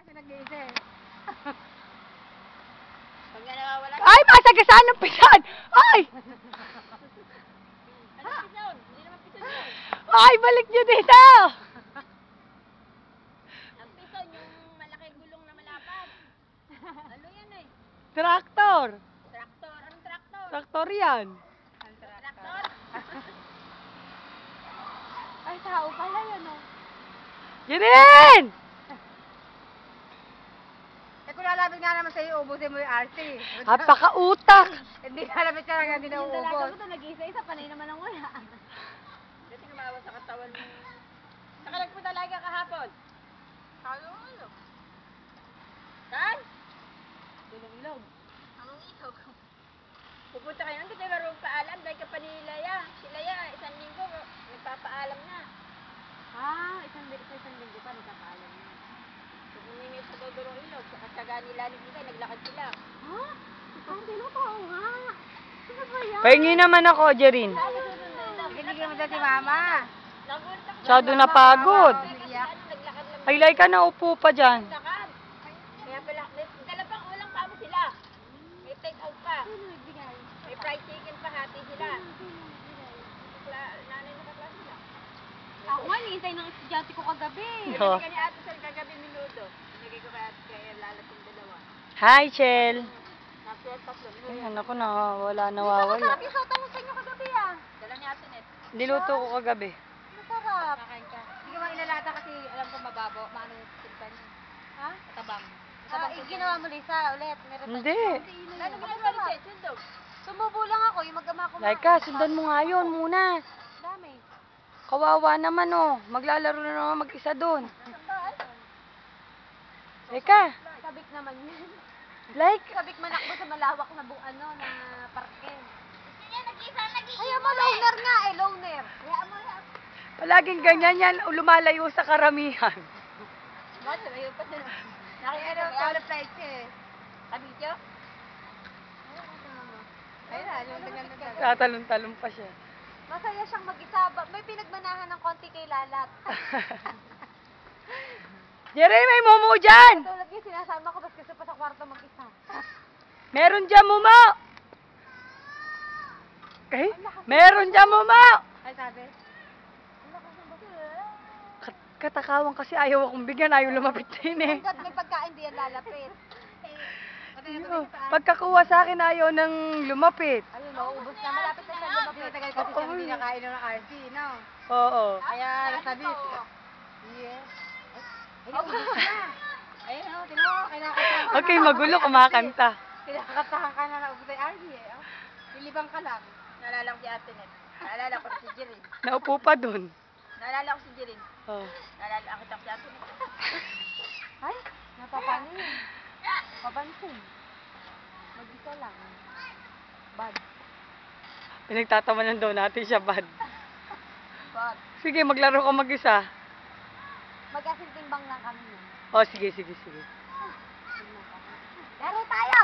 Pinag-iisa eh. Pag nga nawawala. Ay, masagasaan ng pisan! Ay! Ano pison? Hindi naman pison yun. Ay, balik nyo dito! Ang pison, yung malaking gulong na malapad. Ano yan eh? Traktor! Traktor. Anong traktor? Traktor yan. Ang Traktor? Ay, tao pala yan oh. Jirin! Eh kung lalapit nga naman sa'yo, ubusin mo yung RC. Napaka-utak! Hindi lalapit siya lang hindi na Yung dalaga uubos. mo ito, nag-isa-isa, panay naman ang wala. Kasi kumawa sa katawan mo. Saka nagpunta lagi kahapon. Halo. Saan? Dulong ilog. Anong ilog? Pupunta kayo, hindi tayo marunong paalam dahil ka pa ni Laya. Si Laya, isang linggo, nagpapaalam na. Isang linggo pa, nagpapaalam na. So, bumingit sa Dulong ilog, sa kasaga nila ni Bigay, naglakad sila. Ha? Ang tinotoo nga. Sino ba yan? Pahingi naman ako, Jerin. Hindi ka naman si mama. Masyado napagod. Iyak. Naglakad lang. Haylay ka na, upo pa dyan. Lakad. Kaya pala, dalawang ulang pa mo sila. May take out pa. May fried chicken pa, hati sila. Nanay na kakla sila. Ako nga, nihintay ng estudyante ko kagabi. Oh. Binigyan ni Ate Sal kagabi minuto. Binigay ko kaya lalatong dalawa. Hi, Chel. Nasuot tatlo. Ayan, ako na, wala nawawala. Masarap yung sautan mo sa inyo kagabi ah. Dala ni Ate Net. Niluto ko kagabi. Masarap. Kakain ka. Hindi ka ilalata kasi alam ko mababo. Maano yung silpa niya. Ha? Matabang. Ginawa mo Lisa ulit. Meron Hindi. Ano ginagawa ni Chet? Sundog. Sumubo lang ako. Yung mag-ama ko. Laika, sundan mo nga yun muna. Dami. Kawawa naman oh. Maglalaro na naman mag-isa doon. Laika, Sabik naman yun. like. Sabik manakbo sa malawak na na parke. Ayaw mo, loner nga eh, loner. Kaya mo lang. Palaging ganyan yan, lumalayo sa karamihan. Mas, ayaw pa din. Nakikita ko all flights eh. Kabidyo? Ayun na, yung ganyan. Tatalon-talon pa siya. Masaya siyang mag-isa. May pinagmanahan ng konti kay Lalat. Jerry, may momo dyan! Tulad yung sinasama ko, kasi pa sa kwarto mag-isa. Meron dyan momo! Eh? Meron dyan momo! Ay, sabi? Ang lakas ng baso. Katakawang kasi ayaw akong bigyan, ayaw lumapit din eh. Hanggat may pagkain, di yan lalapit. Pagkakuha sa akin, ayaw nang lumapit. Ayun, maubos na. Malapit na siya lumapit. Matagal kasi siya hindi nakain ng RC, no? Oo. Kaya nasabit. Yes. Ay, ubos na. Ayun, oh, tinan mo, kinakatahan. Okay, magulo, kumakanta. Kinakatahan ka na na ubos ay RC, eh. Oh. Ilibang ka lang. Naalala ko si Ate Net. Naalala ko si Jirin. Naupo pa dun. Naalala ko si Jirin. Oh. Naalala ko si Ate Net. Ay, napapanin. Papansin. Mag-isa lang. Bad. Pinagtatawanan daw natin siya, bad. Bad. Sige, maglaro ka mag-isa. Mag-asintimbang lang kami. Oh, sige, sige, sige. Laro tayo!